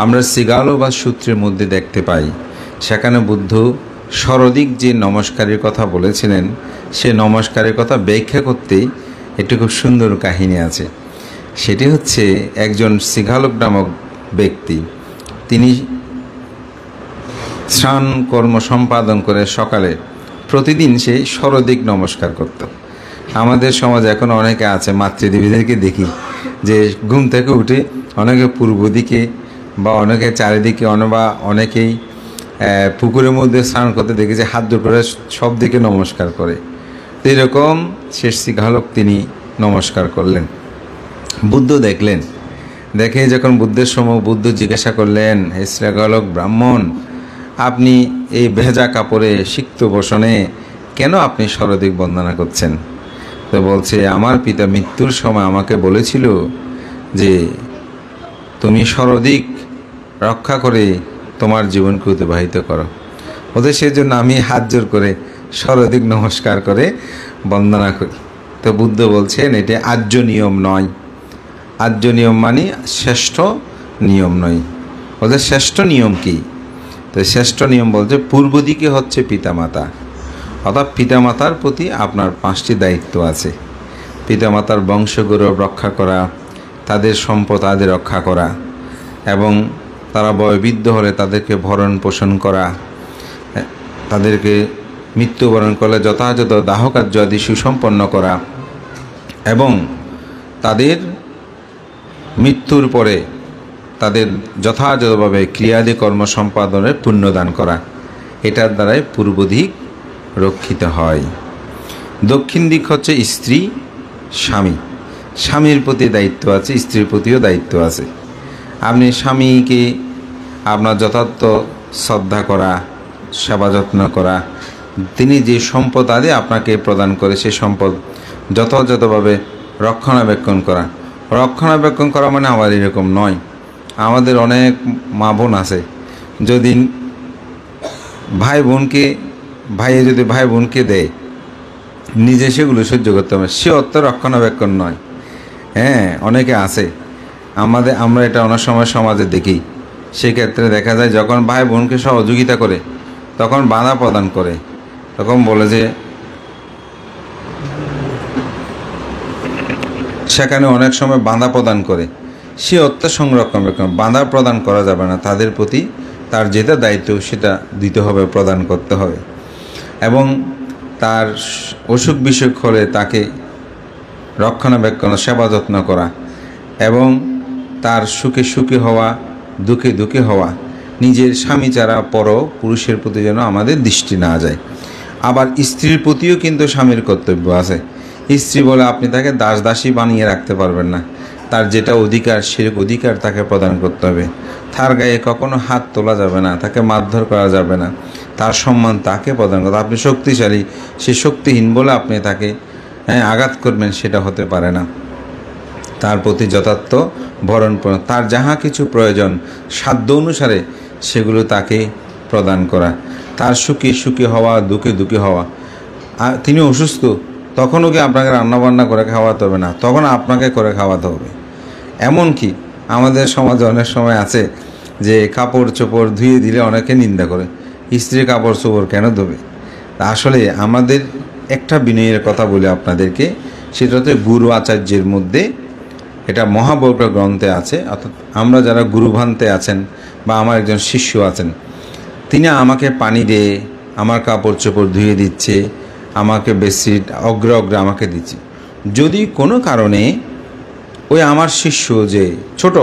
আমরা সিগালোবাদ সূত্রের মধ্যে দেখতে পাই, সেখানে বুদ্ধ সরদিক যে নমস্কারের কথা বলেছিলেন, সে নমস্কারের কথা ব্যাখ্যা করতে একটি খুব সুন্দর কাহিনী আছে। সেটি হচ্ছে একজন সিগালোক নামক ব্যক্তি, তিনি স্নান কর্ম সম্পাদন করে সকালে প্রতিদিন সে সরদিক নমস্কার করত। আমাদের সমাজে এখন অনেকে আছে, মাতৃদেবীদেরকে দেখি যে ঘুম থেকে উঠে অনেকে পূর্ব দিকে বা অনেকে চারিদিকে বা অনেকেই পুকুরের মধ্যে স্নান করতে দেখি যে হাত দুটো করে সব দিকে নমস্কার করে। তো এরকম শেষ সিগালোক তিনি নমস্কার করলেন। বুদ্ধ দেখলেন, দেখে যখন বুদ্ধের সময় বুদ্ধ জিজ্ঞাসা করলেন, হে সিগালোক ব্রাহ্মণ, আপনি এই ভেজা কাপড়ে সিক্ত বসনে কেন আপনি সরদিক বন্দনা করছেন? তো বলছে, আমার পিতা মৃত্যুর সময় আমাকে বলেছিল যে তুমি সরদিক রক্ষা করে তোমার জীবনকে অতিবাহিত করো। ওদের সেজন্য আমি হাত জোর করে সরদিক নমস্কার করে বন্দনা করি। তো বুদ্ধ বলছেন, এটা আর্য নিয়ম নয়। আর্য নিয়ম মানে শ্রেষ্ঠ নিয়ম নয়। ওদের শ্রেষ্ঠ নিয়ম কি? তো শ্রেষ্ঠ নিয়ম বলছে পূর্ব দিকে হচ্ছে পিতামাতা, অর্থাৎ পিতামাতার প্রতি আপনার 5টি দায়িত্ব আছে। পিতামাতার বংশগৌরব রক্ষা করা, তাদের সম্পদ আদি রক্ষা করা, এবং তারা বয়োবৃদ্ধ হলে তাদেরকে ভরণ পোষণ করা, তাদেরকে মৃত্যুবরণ করলে যথাযথ দাহকার্য আদি সুসম্পন্ন করা, এবং তাদের মৃত্যুর পরে তাদের যথাযথভাবে ক্রিয়াদি কর্ম সম্পাদনের পুণ্যদান করা। এটার দ্বারাই পূর্ব দিক রক্ষিত হয়। দক্ষিণ দিক হচ্ছে স্ত্রী স্বামী। স্বামীর প্রতি দায়িত্ব আছে, স্ত্রীর প্রতিও দায়িত্ব আছে। আপনি স্বামীকে আপনার যথার্থ শ্রদ্ধা করা, সেবা যত্ন করা, তিনি যে সম্পদ আদি আপনাকে প্রদান করে সেই সম্পদ যথাযথভাবে রক্ষণাবেক্ষণ করা। রক্ষণাবেক্ষণ করা মানে আবার এরকম নয়, আমাদের অনেক মা বোন আছে, যদি ভাইয়ে যদি ভাই বোনকে দেয়, নিজে সেগুলো সহ্য করতে হবে, সে অর্থ রক্ষণাবেক্ষণ নয়। হ্যাঁ, অনেকে আছে আমরা এটা অনেক সময় সমাজে দেখি। সেক্ষেত্রে দেখা যায় যখন ভাই বোনকে সহযোগিতা করে তখন বাধা প্রদান করে, তখন বলে যে সেখানে অনেক সময় বাধা প্রদান করে, সে অর্থ সংরক্ষণাবেক্ষণ। বাধা প্রদান করা যাবে না, তাদের প্রতি তার যেটা দায়িত্ব সেটা দিতে হবে, প্রদান করতে হবে। এবং তার অসুখ বিসুখ হলে তাকে রক্ষণাবেক্ষণ সেবা যত্ন করা, এবং তার সুখে সুখী হওয়া, দুঃখে দুঃখে হওয়া। নিজের স্বামী ছাড়া পর পুরুষের প্রতি যেন আমাদের দৃষ্টি না যায়। আবার স্ত্রীর প্রতিও কিন্তু স্বামীর কর্তব্য আছে। স্ত্রী বলে আপনি তাকে দাস দাসী বানিয়ে রাখতে পারবেন না, তার যেটা অধিকার সে অধিকার তাকে প্রদান করতে হবে। তার গায়ে কখনো হাত তোলা যাবে না, তাকে মারধর করা যাবে না, তার সম্মান তাকে প্রদান করতে। আপনি শক্তিশালী, সে শক্তিহীন বলে আপনি তাকে আঘাত করবেন, সেটা হতে পারে না। তার প্রতি যথার্থ ভরণ, তার যাহা কিছু প্রয়োজন সাধ্য অনুসারে সেগুলো তাকে প্রদান করা। তার সুখে সুখী হওয়া, দুঃখে দুঃখী হওয়া। তিনি অসুস্থ, তখনও কি আপনাকে রান্নাবান্না করে খাওয়াতে হবে না, তখন আপনাকে করে খাওয়াতে হবে। এমনকি আমাদের সমাজে অনেক সময় আছে যে কাপড় চোপড় ধুয়ে দিলে অনেকে নিন্দা করে, স্ত্রী কাপড় চোপড় কেন ধোবে? আসলে আমাদের একটা বিনয়ের কথা বলি আপনাদেরকে, সেটা হচ্ছে গুরু আচার্যের মধ্যে, এটা মহাবৈপ্র গ্রন্থে আছে। অর্থাৎ আমরা যারা গুরুভান্তে আছেন বা আমার একজন শিষ্য আছেন, তিনি আমাকে পানি দিয়ে আমার কাপড় চোপড় ধুয়ে দিচ্ছে, আমাকে বেডশিট অগ্রে আমাকে দিচ্ছে। যদি কোনো কারণে ওই আমার শিষ্য যে ছোট,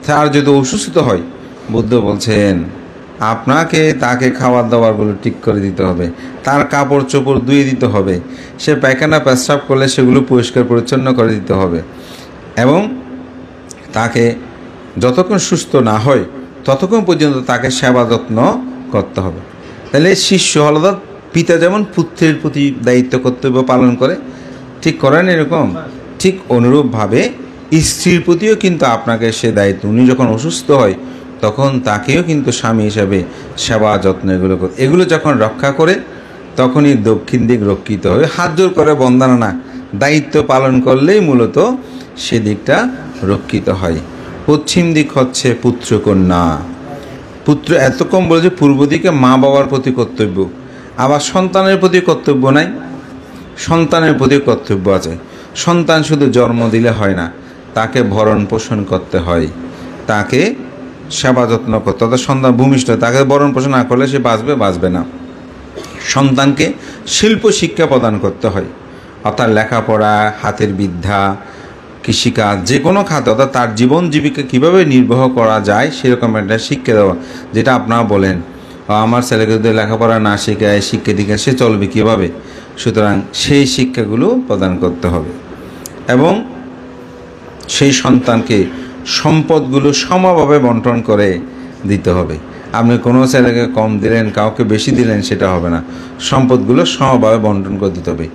তার যদি অসুস্থ হয়, বুদ্ধ বলছেন আপনাকে তাকে খাবার দাবারগুলো ঠিক করে দিতে হবে, তার কাপড় চোপড় ধুয়ে দিতে হবে, সে পায়খানা পেশাব করলে সেগুলো পরিষ্কার পরিচ্ছন্ন করে দিতে হবে, এবং তাকে যতক্ষণ সুস্থ না হয় ততক্ষণ পর্যন্ত তাকে সেবা যত্ন করতে হবে। তাহলে শিষ্য হল পিতা যেমন পুত্রের প্রতি দায়িত্ব কর্তব্য পালন করে, ঠিক করেন এরকম, ঠিক অনুরূপভাবে স্ত্রীর প্রতিও কিন্তু আপনাকে সে দায়িত্ব। উনি যখন অসুস্থ হয় তখন তাকেও কিন্তু স্বামী হিসাবে সেবা যত্ন এগুলো যখন রক্ষা করে, তখনই দক্ষিণ দিক রক্ষিত হবে। হাত জোর করে বন্দনা না, দায়িত্ব পালন করলেই মূলত সেদিকটা রক্ষিত হয়। পশ্চিম দিক হচ্ছে পুত্রকন্যা। পুত্র এত কম বলে যে পূর্ব দিকে মা বাবার প্রতি কর্তব্য, আবার সন্তানের প্রতি কর্তব্য নাই, সন্তানের প্রতি কর্তব্য আছে। সন্তান শুধু জন্ম দিলে হয় না, তাকে ভরণ পোষণ করতে হয়, তাকে সেবা যত্ন করতে, অর্থাৎ সন্তান ভূমিষ্ঠ, তাকে ভরণ পোষণ না করলে সে বাঁচবে না। সন্তানকে শিল্প শিক্ষা প্রদান করতে হয়, অর্থাৎ লেখাপড়া, হাতের বিদ্যা, কৃষিকাজ, যে কোনো খাতে, অর্থাৎ তার জীবন জীবিকা কীভাবে নির্বাহ করা যায় সেরকম একটা শিক্ষা দেওয়া। যেটা আপনারা বলেন আমার ছেলেকে যদি লেখাপড়া না শেখায়, শিক্ষা দীক্ষা, সে চলবে কীভাবে? সুতরাং সেই শিক্ষাগুলো প্রদান করতে হবে এবং সেই সন্তানকে সম্পদগুলো সমভাবে বন্টন করে দিতে হবে। আপনি কোনো ছেলেকে কম দিলেন, কাউকে বেশি দিলেন, সেটা হবে না। সম্পদগুলো সমভাবে বন্টন করে দিতে হবে।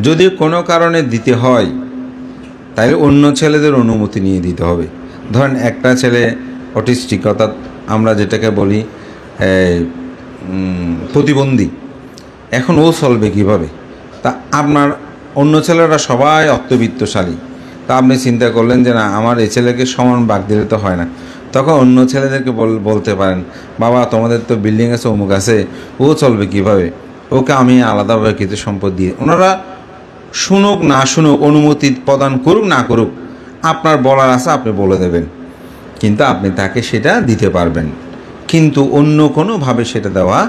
যদি কোনো কারণে দিতে হয় তাহলে অন্য ছেলেদের অনুমতি নিয়ে দিতে হবে। ধরেন একটা ছেলে অটিস্টিক, অর্থাৎ আমরা যেটাকে বলি প্রতিবন্ধী, এখন ও চলবে কীভাবে? তা আপনার অন্য ছেলেরা সবাই অর্থবিত্তশালী, তা আপনি চিন্তা করলেন যে না, আমার এই ছেলেকে সমান ভাগ দিলে তো হয় না। তখন অন্য ছেলেদেরকে বলতে পারেন, বাবা তোমাদের তো বিল্ডিং আছে, অমুক আছে, ও চলবে কীভাবে? ওকে আমি আলাদাভাবে কিছু সম্পদ দিয়ে, ওনারা শুনুক না শুনুক, অনুমতি প্রদান করুক না করুক, আপনার বলার আছে, আপনি বলে দেবেন, কিন্তু আপনি তাকে সেটা দিতে পারবেন। কিন্তু অন্য কোনোভাবে সেটা দেওয়া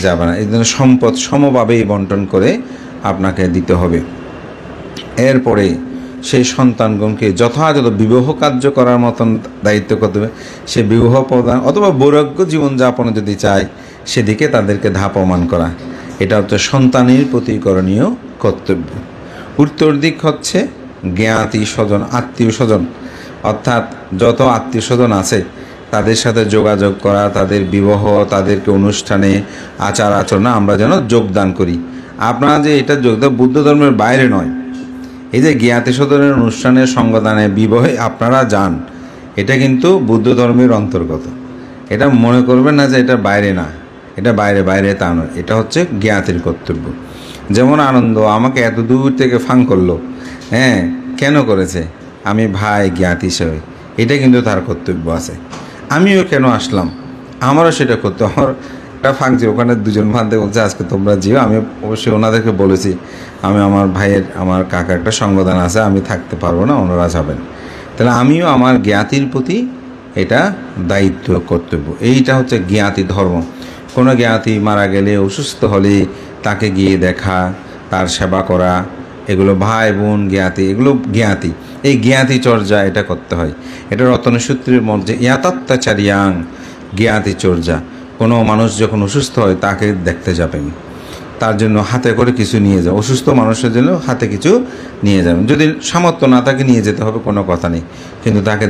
যাবে না। এই জন্য সম্পদ সমভাবেই বন্টন করে আপনাকে দিতে হবে। এরপরে সেই সন্তানগণকে যথাযথ বিবাহ কার্য করার মতন দায়িত্ব করতে হবে। সে বিবাহ প্রদান অথবা বৈরাগ্য জীবনযাপনে যদি চায়, সেদিকে তাদেরকে ধাপমান করা, এটা হচ্ছে সন্তানের প্রতি করণীয় কর্তব্য। উত্তর দিক হচ্ছে জ্ঞাতি স্বজন, আত্মীয় স্বজন, অর্থাৎ যত আত্মীয় স্বজন আছে তাদের সাথে যোগাযোগ করা, তাদের বিবাহ, তাদেরকে অনুষ্ঠানে আচার আচরণে আমরা যেন যোগদান করি। আপনারা যে এটা যোগদান বুদ্ধ ধর্মের বাইরে নয়, এই যে জ্ঞাতি স্বজনের অনুষ্ঠানে, সঙ্গদানে, বিবাহে আপনারা যান, এটা কিন্তু বুদ্ধ ধর্মের অন্তর্গত। এটা মনে করবেন না যে এটা বাইরে, না, এটা বাইরে তা নয়, এটা হচ্ছে জ্ঞাতির কর্তব্য। যেমন আনন্দ আমাকে এত দূর থেকে ফাং করলো, হ্যাঁ, কেন করেছে? আমি ভাই, জ্ঞাত হিসেবে, এটা কিন্তু তার কর্তব্য আছে। আমিও কেন আসলাম, আমারও সেটা করতে, আমার একটা ফাংছে, ওখানে দুজন ভান্তে বলছে আজকে তোমরা যেও। আমি অবশ্যই ওনাদেরকে বলেছি আমি আমার ভাইয়ের, আমার কাকার একটা সঙ্গদান আছে, আমি থাকতে পারবো না, ওনারা যাবেন। তাহলে আমিও আমার জ্ঞাতির প্রতি এটা দায়িত্ব, কর্তব্য। এইটা হচ্ছে জ্ঞাতি ধর্ম। কোনো জ্ঞাতি মারা গেলে, অসুস্থ হলে তাকে গিয়ে দেখা, তার সেবা করা, এগুলো ভাই বোন জ্ঞাতি, এগুলো জ্ঞাতি। এই জ্ঞাতি চর্যা এটা করতে হয়। এটা রতনসূত্রের মধ্যে ইয়াতাত্তাচারিয়াং জ্ঞাতি চর্যা। কোনো মানুষ যখন অসুস্থ হয় তাকে দেখতে যাবেন, তার জন্য হাতে করে কিছু নিয়ে যাবেন, অসুস্থ মানুষের জন্য হাতে কিছু নিয়ে যাবেন। যদি সামর্থ্য না তাকে নিয়ে যেতে হবে, কোনো কথা নেই, কিন্তু তাকে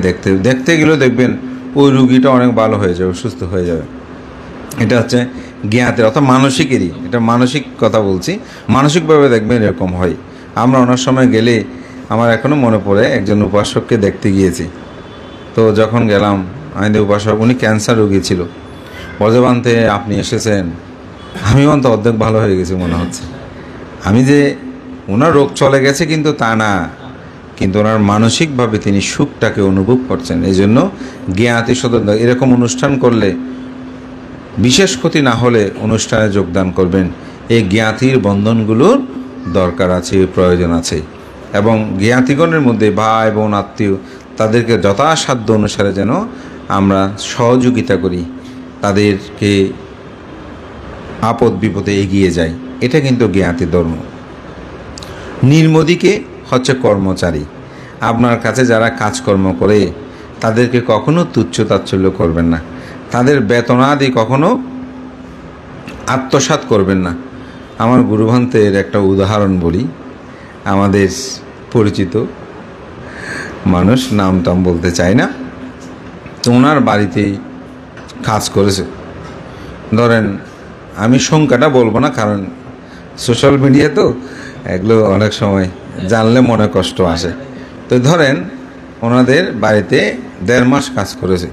দেখতে গেলেও দেখবেন ওই রুগীটা অনেক ভালো হয়ে যাবে, সুস্থ হয়ে যাবে। এটা হচ্ছে জ্ঞাতের, অর্থাৎ মানসিকেরই, এটা মানসিক কথা বলছি, মানসিকভাবে দেখবেন এরকম হয়। আমরা অনেক সময় গেলে, আমার এখনও মনে পড়ে, একজন উপাসককে দেখতে গিয়েছি। তো যখন গেলাম, আমাদের উপাসক, উনি ক্যান্সার রোগী ছিল। বর্জবান্তে আপনি এসেছেন, আমি অন্ত অর্ধেক ভালো হয়ে গেছি মনে হচ্ছে। আমি যে ওনার রোগ চলে গেছে কিন্তু তা না, কিন্তু ওনার মানসিকভাবে তিনি সুখটাকে অনুভব করছেন। এই জন্য জ্ঞাতি সদন, এরকম অনুষ্ঠান করলে, বিশেষ ক্ষতি না হলে অনুষ্ঠানে যোগদান করবেন। এই জ্ঞাতির বন্ধনগুলোর দরকার আছে, প্রয়োজন আছে। এবং জ্ঞাতিগণের মধ্যে ভাই বোন আত্মীয়, তাদেরকে যথাসাধ্য অনুসারে যেন আমরা সহযোগিতা করি, তাদেরকে আপদ বিপদে এগিয়ে যাই, এটা কিন্তু জ্ঞাতি ধর্ম। নির্মদিকে হচ্ছে কর্মচারী। আপনার কাছে যারা কাজকর্ম করে তাদেরকে কখনো তুচ্ছ তাচ্ছল্য করবেন না, তাদের বেতনাদি কখনো আত্মসাৎ করবেন না। আমার গুরুভান্তের একটা উদাহরণ বলি। আমাদের পরিচিত মানুষ, নাম টাম বলতে চাই না, তো ওনার বাড়িতেই কাজ করেছে। ধরেন, আমি সংখ্যাটা বলবো না, কারণ সোশ্যাল মিডিয়া তো এগুলো অনেক সময় জানলে মনে কষ্ট আসে। তো ধরেন ওনাদের বাড়িতে 1.5 মাস কাজ করেছে,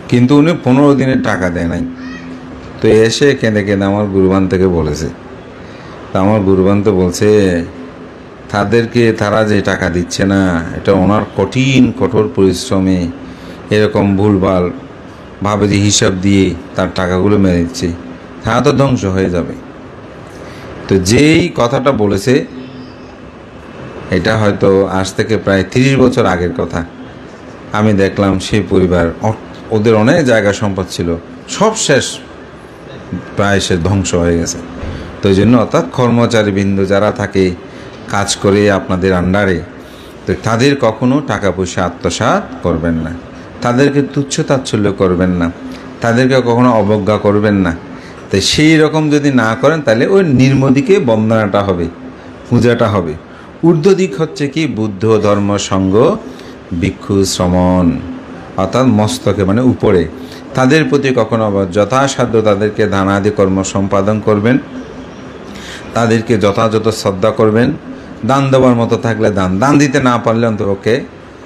কিন্তু উনি 15 দিনের টাকা দেয় নাই। তো এসে কেঁদে আমার গুরুবান থেকে বলেছে। তা আমার গুরুবান তো বলছে, তারা যে টাকা দিচ্ছে না, এটা ওনার কঠোর পরিশ্রমে এরকম ভুলভাল ভাবে যে হিসাব দিয়ে তার টাকাগুলো মেরে দিচ্ছে, তারা তো ধ্বংস হয়ে যাবে। তো যেই কথাটা বলেছে, এটা হয়তো আজ থেকে প্রায় 30 বছর আগের কথা। আমি দেখলাম সেই পরিবার, ওদের অনেক জায়গা সম্পদ ছিল, সব শেষ, প্রায় সে ধ্বংস হয়ে গেছে। তো এই জন্য অর্থাৎ কর্মচারীবৃন্দ যারা থাকে, কাজ করে আপনাদের আন্ডারে, তো তাদের কখনো টাকা পয়সা আত্মসাৎ করবেন না, তাদেরকে তুচ্ছ তাচ্ছল্য করবেন না, তাদেরকে কখনো অবজ্ঞা করবেন না। তো সেই রকম যদি না করেন, তাহলে ওই নির্মদিকে বন্দনাটা হবে, পূজাটা হবে। ঊর্ধ্ব দিক হচ্ছে কি, বুদ্ধ ধর্ম সঙ্গ ভিক্ষু শ্রমণ, অর্থাৎ মস্তকে মানে উপরে, তাদের প্রতি কখনো যথাসাধ্য তাদেরকে দানাদি কর্ম সম্পাদন করবেন, তাদেরকে যথাযথ শ্রদ্ধা করবেন। দান দেওয়ার মতো থাকলে দান দিতে না পারলে অন্তপক্ষে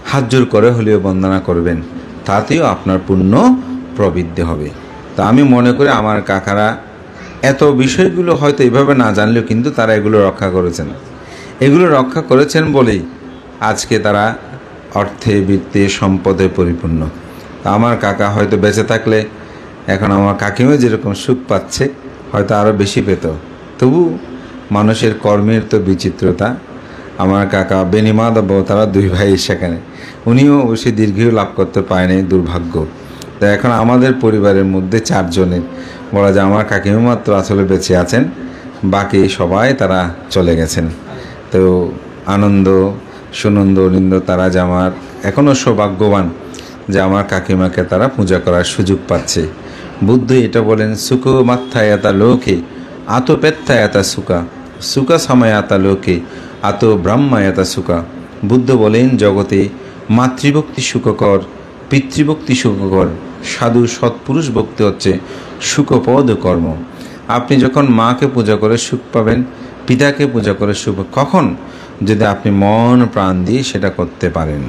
হাত জোর করে হলেও বন্দনা করবেন, তাতেও আপনার পুণ্য প্রবৃদ্ধি হবে। তা আমি মনে করি আমার কাকারা এত বিষয়গুলো হয়তো এইভাবে না জানলেও কিন্তু তারা এগুলো রক্ষা করেছেন। এগুলো রক্ষা করেছেন বলেই আজকে তারা অর্থে বৃত্তে সম্পদে পরিপূর্ণ। আমার কাকা হয়তো বেঁচে থাকলে এখন আমার কাকিমা যেরকম সুখ পাচ্ছে হয়তো আরও বেশি পেত। তবু মানুষের কর্মের তো বিচিত্রতা। আমার কাকা বেনিমাদব, তারা 2 ভাই সেখানে, উনিও অবশ্যই দীর্ঘায়ু লাভ করতে পারেনি, দুর্ভাগ্য। তো এখন আমাদের পরিবারের মধ্যে 4 জনের বলা যায় আমার কাকিমা মাত্র আসলে বেঁচে আছেন, বাকি সবাই তারা চলে গেছেন। তো আনন্দ সুনন্দ অরিন্দ তারা যে আমার এখনও সৌভাগ্যবান যে আমার কাকিমাকে তারা পূজা করার সুযোগ পাচ্ছে। বুদ্ধ এটা বলেন, সুখ মাত্থায়াতা লোকে আতো পেত্থায়াতা সুকা, সুকা সামায়াতা লোকে আতো ব্রহ্মায়াতা সুকা। বুদ্ধ বলেন, জগতে মাতৃভক্তি সুখকর, পিতৃভক্তি সুখকর, সাধু সৎপুরুষ ভক্তি হচ্ছে সুখপদ কর্ম। আপনি যখন মাকে পূজা করে সুখ পাবেন, পিতাকে পূজা করে সুখ কখন, যদি আপনি মন প্রাণ দিয়ে সেটা করতে পারেন।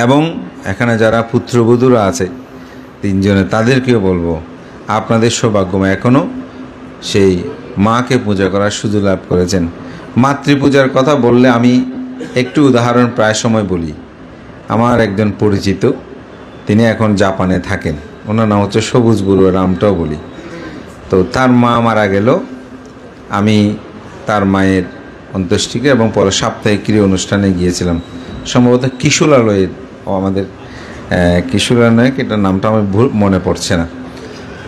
এবং এখানে যারা পুত্রবধূরা আছে 3 জনে, তাদেরকেও বলবো আপনাদের সৌভাগ্যময়, এখনও সেই মাকে পূজা করার সুযোগ লাভ করেছেন। মাতৃপূজার কথা বললে আমি একটু উদাহরণ প্রায় সময় বলি। আমার একজন পরিচিত, তিনি এখন জাপানে থাকেন, ওনার নাম হচ্ছে সবুজ গুরু, নামটাও বলি। তো তার মা মারা গেল, আমি তার মায়ের অন্ত্যেষ্টিক্রিয়া এবং পরে সাপ্তাহিক ক্রিয়া অনুষ্ঠানে গিয়েছিলাম, সম্ভবত কিশোরালয়ের, আমাদের কিশোরালয়, এটার নামটা আমার ভুল মনে পড়ছে না।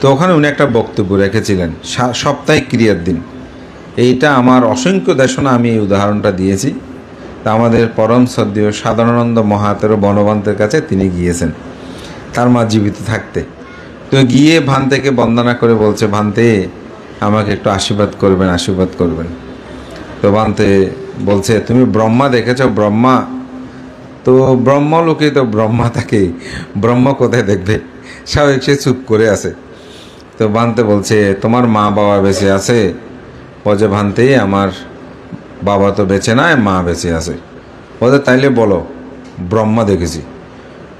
তো ওখানে উনি একটা বক্তব্য রেখেছিলেন সাপ্তাহিক ক্রিয়ার দিন। এইটা আমার অসংখ্য দেশনা আমি এই উদাহরণটা দিয়েছি। তা আমাদের পরম শ্রদ্ধেয় সাধারণানন্দ মহাতের বনবন্তের কাছে তিনি গিয়েছেন তার মা জীবিত থাকতে। তো গিয়ে ভান্তেকে বন্দনা করে বলছে, ভান্তে আমাকে একটু আশীর্বাদ করবেন। তো ভান্তে বলছে, তুমি ব্রহ্মা দেখেছ? ব্রহ্মা? তো ব্রহ্মলোকে তো ব্রহ্মা থাকে, ব্রহ্মা কোথায় দেখবে? স্বাভাবিক সে চুপ করে আছে। তো ভান্তে বলছে, তোমার মা বাবা বেঁচে আছে? বলছে, ভান্তে আমার বাবা তো বেঁচে নাই, মা বেঁচে আছে। বলছে, তাইলে বলো ব্রহ্মা দেখেছি।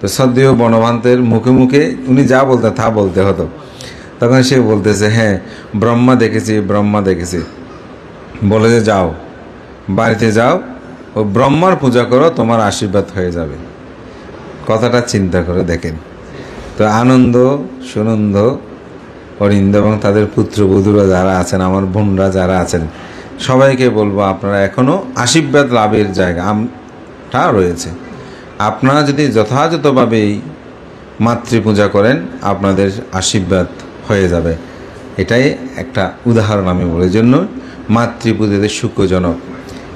তো শ্রদ্ধেয় বনভান্তের মুখে মুখে উনি যা বলতেন তা বলতে হতো। তখন সে বলতেছে, হ্যাঁ ব্রহ্মা দেখেছি। বলে যে, যাও বাড়িতে যাও, ও ব্রহ্মার পূজা করো, তোমার আশীর্বাদ হয়ে যাবে। কথাটা চিন্তা করে দেখেন। তো আনন্দ সুনন্দ অরিন্দ এবং তাদের পুত্রবধূরা যারা আছেন, আমার বোনরা যারা আছেন, সবাইকে বলবো আপনারা এখনও আশীর্বাদ লাভের জায়গাটা রয়েছে। আপনারা যদি যথাযথভাবে মাতৃপূজা করেন, আপনাদের আশীর্বাদ হয়ে যাবে। এটাই একটা উদাহরণ আমি বলি। জন্য মাতৃপূজাতে সুখজনক,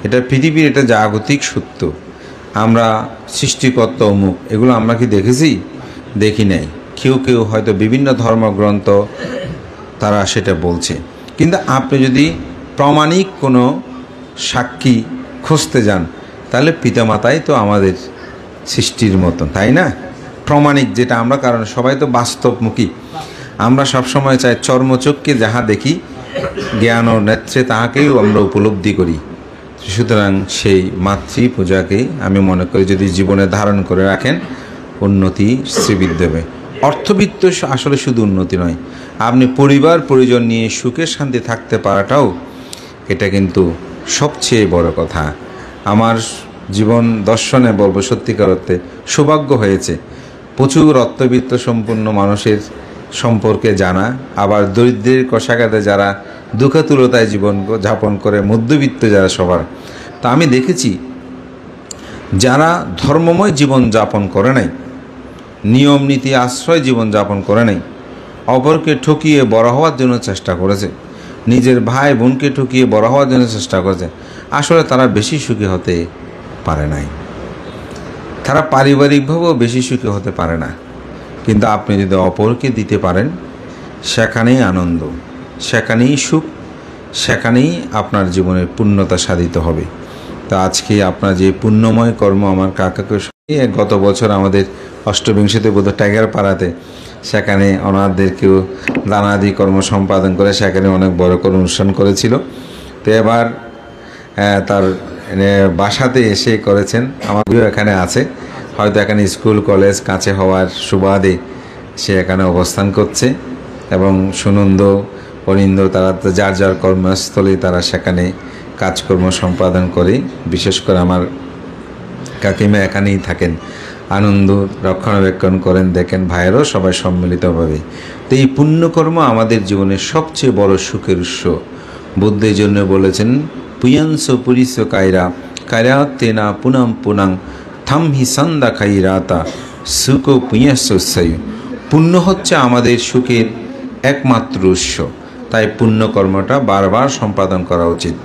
এটা পৃথিবীর এটা জাগতিক সত্য। আমরা সৃষ্টিকর্তা অমুক, এগুলো আমরা কি দেখেছি? দেখি নাই। কেউ হয়তো বিভিন্ন ধর্মগ্রন্থ তারা সেটা বলছে, কিন্তু আপনি যদি প্রামাণিক কোনো সাক্ষী খুঁজতে যান, তাহলে পিতামাতাই তো আমাদের সৃষ্টির মতন, তাই না? প্রামাণিক যেটা আমরা, কারণ সবাই তো বাস্তবমুখী। আমরা সবসময় চাই চর্মচক্ষে যাহা দেখি, জ্ঞান ও নেত্রে তাহাকেই আমরা উপলব্ধি করি। সুতরাং সেই মাতৃপূজাকে আমি মনে করি যদি জীবনে ধারণ করে রাখেন, উন্নতি শ্রীবৃদ্ধি হবে। অর্থবিত্ত আসলে শুধু উন্নতি নয়, আপনি পরিবার পরিজন নিয়ে সুখে শান্তি থাকতে পারাটাও এটা কিন্তু সবচেয়ে বড় কথা। আমার জীবন দর্শনে বলবো, সত্যিকার অর্থে সৌভাগ্য হয়েছে প্রচুর অর্থবিত্ত সম্পন্ন মানুষের সম্পর্কে জানা, আবার দরিদ্রের কষাঘাতে যারা দুঃখাতুরতায় জীবন যাপন করে, মধ্যবিত্ত যারা সবার। তা আমি দেখেছি যারা ধর্মময় জীবন যাপন করে নাই, নিয়ম নীতি আশ্রয় জীবন যাপন করে নাই, অপরকে ঠকিয়ে বড় হওয়ার জন্য চেষ্টা করেছে, নিজের ভাই বোনকে ঠকিয়ে বড় হওয়ার জন্য চেষ্টা করেছে, আসলে তারা বেশি সুখী হতে পারে নাই। তারা পারিবারিকভাবেও বেশি সুখী হতে পারে না। কিন্তু আপনি যদি অপরকে দিতে পারেন, সেখানেই আনন্দ, সেখানেই সুখ, সেখানেই আপনার জীবনের পূর্ণতা সাধিত হবে। তো আজকে আপনার যে পুণ্যময় কর্ম আমার কাকাকে, গত বছর আমাদের অষ্টবিংশতি বোধ টাইগার পাড়াতে, সেখানে অনাথদেরকেও দানাদি কর্ম সম্পাদন করে সেখানে অনেক বড় করে অনুষ্ঠান করেছিল। তো এবার তার বাসাতে এসে করেছেন। আমার ভাইও এখানে আছে, হয়তো এখানে স্কুল কলেজ কাছে হওয়ার সুবাদে সে এখানে অবস্থান করছে, এবং সুনন্দ অনিন্দ তারা তো যার যার কর্মস্থলে তারা সেখানে কাজকর্ম সম্পাদন করে। বিশেষ করে আমার কাকিমা এখানেই থাকেন, আনন্দ রক্ষণাবেক্ষণ করেন, দেখেন ভাইয়েরও সবাই সম্মিলিতভাবে। তো এই পুণ্যকর্ম আমাদের জীবনের সবচেয়ে বড় সুখের উৎস। বুদ্ধ এই জন্য বলেছেন, পুয়াংস পুরিস কায়রা কায়রা তেনা পুনাম পুনাং থাম হি সন্দা খাইরাতা সুখ পুয়াংসায়ু। পুণ্য হচ্ছে আমাদের সুখের একমাত্র উৎস, তাই পুণ্যকর্মটা বারবার সম্পাদন করা উচিত।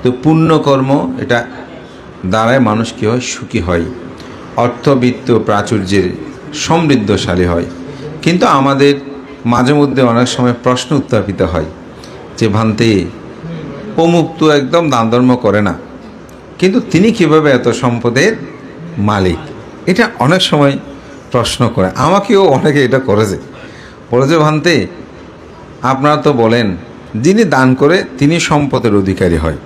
তো পুণ্যকর্ম এটা দ্বারাই মানুষ কী হয়, সুখী হয়, অর্থবিত্ত প্রাচুর্যের সমৃদ্ধশালী হয়। কিন্তু আমাদের মাঝে মধ্যে অনেক সময় প্রশ্ন উত্থাপিত হয় যে, ভান্তে অমুক তো একদম দান ধর্ম করে না, কিন্তু তিনি কিভাবে এত সম্পদের মালিক? এটা অনেক সময় প্রশ্ন করে, আমাকেও অনেকে এটা করেছে। বলেছে, ভান্তে আপনারা তো বলেন যিনি দান করে তিনি সম্পদের অধিকারী হয়,